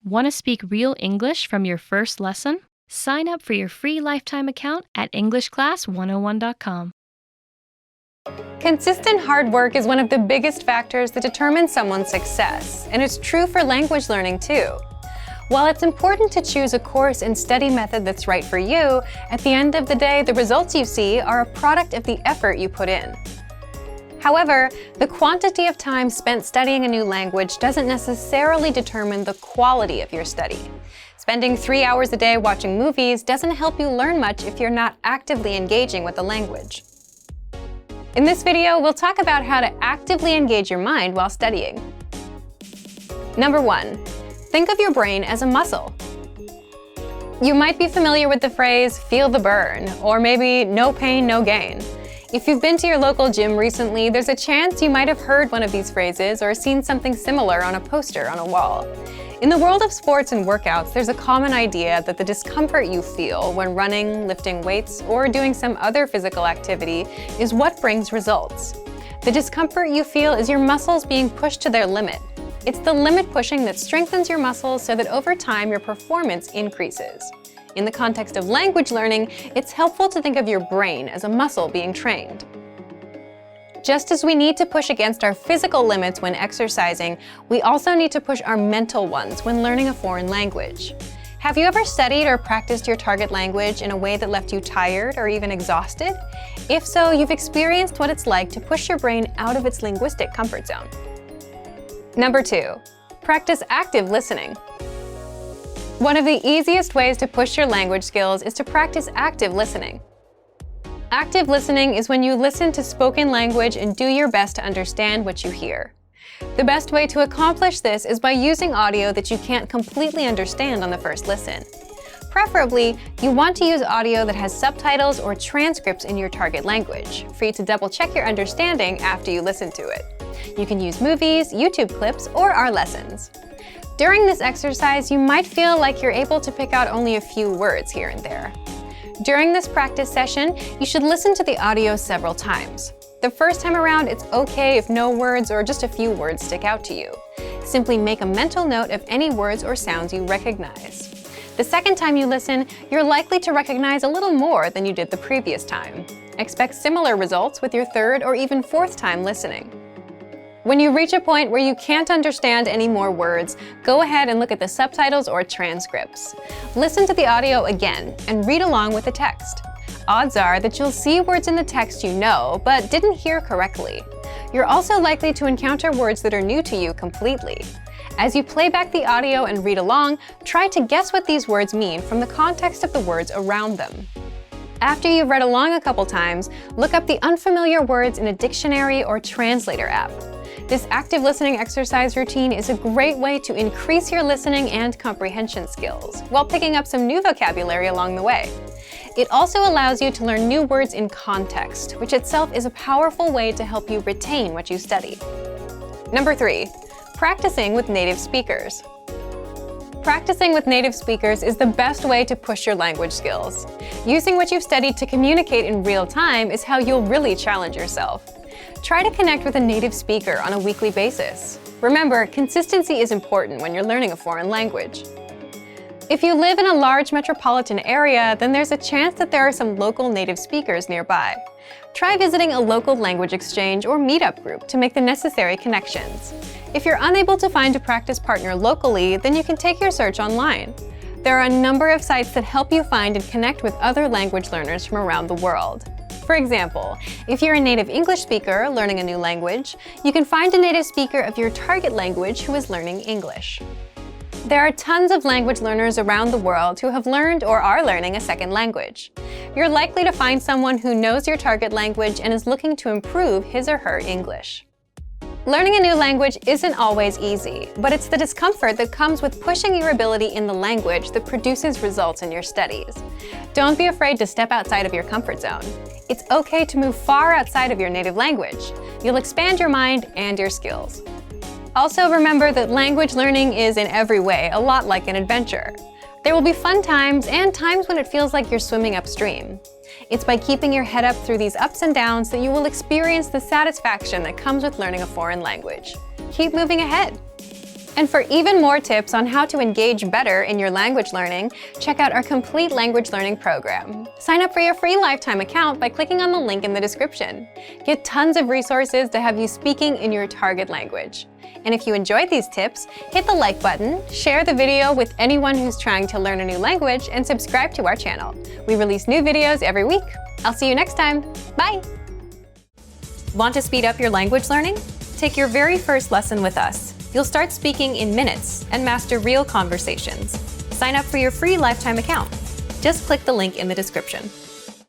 Want to speak real English from your first lesson? Sign up for your free lifetime account at EnglishClass101.com. Consistent hard work is one of the biggest factors that determine someone's success, and it's true for language learning too. While it's important to choose a course and study method that's right for you, at the end of the day, the results you see are a product of the effort you put in. However, the quantity of time spent studying a new language doesn't necessarily determine the quality of your study. Spending 3 hours a day watching movies doesn't help you learn much if you're not actively engaging with the language. In this video, we'll talk about how to actively engage your mind while studying. Number 1. Think of your brain as a muscle. You might be familiar with the phrase, "feel the burn," or maybe "no pain, no gain." If you've been to your local gym recently, there's a chance you might have heard one of these phrases or seen something similar on a poster on a wall. In the world of sports and workouts, there's a common idea that the discomfort you feel when running, lifting weights, or doing some other physical activity is what brings results. The discomfort you feel is your muscles being pushed to their limit. It's the limit pushing that strengthens your muscles so that over time your performance increases. In the context of language learning, it's helpful to think of your brain as a muscle being trained. Just as we need to push against our physical limits when exercising, we also need to push our mental ones when learning a foreign language. Have you ever studied or practiced your target language in a way that left you tired or even exhausted? If so, you've experienced what it's like to push your brain out of its linguistic comfort zone. Number 2, practice active listening. One of the easiest ways to push your language skills is to practice active listening. Active listening is when you listen to spoken language and do your best to understand what you hear. The best way to accomplish this is by using audio that you can't completely understand on the first listen. Preferably, you want to use audio that has subtitles or transcripts in your target language for you to double-check your understanding after you listen to it. You can use movies, YouTube clips, or our lessons. During this exercise, you might feel like you're able to pick out only a few words here and there. During this practice session, you should listen to the audio several times. The first time around, it's okay if no words or just a few words stick out to you. Simply make a mental note of any words or sounds you recognize. The second time you listen, you're likely to recognize a little more than you did the previous time. Expect similar results with your third or even fourth time listening. When you reach a point where you can't understand any more words, go ahead and look at the subtitles or transcripts. Listen to the audio again and read along with the text. Odds are that you'll see words in the text you know, but didn't hear correctly. You're also likely to encounter words that are new to you completely. As you play back the audio and read along, try to guess what these words mean from the context of the words around them. After you've read along a couple times, look up the unfamiliar words in a dictionary or translator app. This active listening exercise routine is a great way to increase your listening and comprehension skills, while picking up some new vocabulary along the way. It also allows you to learn new words in context, which itself is a powerful way to help you retain what you study. Number 3, practicing with native speakers. Practicing with native speakers is the best way to push your language skills. Using what you've studied to communicate in real time is how you'll really challenge yourself. Try to connect with a native speaker on a weekly basis. Remember, consistency is important when you're learning a foreign language. If you live in a large metropolitan area, then there's a chance that there are some local native speakers nearby. Try visiting a local language exchange or meetup group to make the necessary connections. If you're unable to find a practice partner locally, then you can take your search online. There are a number of sites that help you find and connect with other language learners from around the world. For example, if you're a native English speaker learning a new language, you can find a native speaker of your target language who is learning English. There are tons of language learners around the world who have learned or are learning a second language. You're likely to find someone who knows your target language and is looking to improve his or her English. Learning a new language isn't always easy, but it's the discomfort that comes with pushing your ability in the language that produces results in your studies. Don't be afraid to step outside of your comfort zone. It's okay to move far outside of your native language. You'll expand your mind and your skills. Also remember that language learning is in every way a lot like an adventure. There will be fun times and times when it feels like you're swimming upstream. It's by keeping your head up through these ups and downs that you will experience the satisfaction that comes with learning a foreign language. Keep moving ahead. And for even more tips on how to engage better in your language learning, check out our complete language learning program. Sign up for your free lifetime account by clicking on the link in the description. Get tons of resources to have you speaking in your target language. And if you enjoyed these tips, hit the like button, share the video with anyone who's trying to learn a new language, and subscribe to our channel. We release new videos every week. I'll see you next time. Bye! Want to speed up your language learning? Take your very first lesson with us. You'll start speaking in minutes and master real conversations. Sign up for your free lifetime account. Just click the link in the description.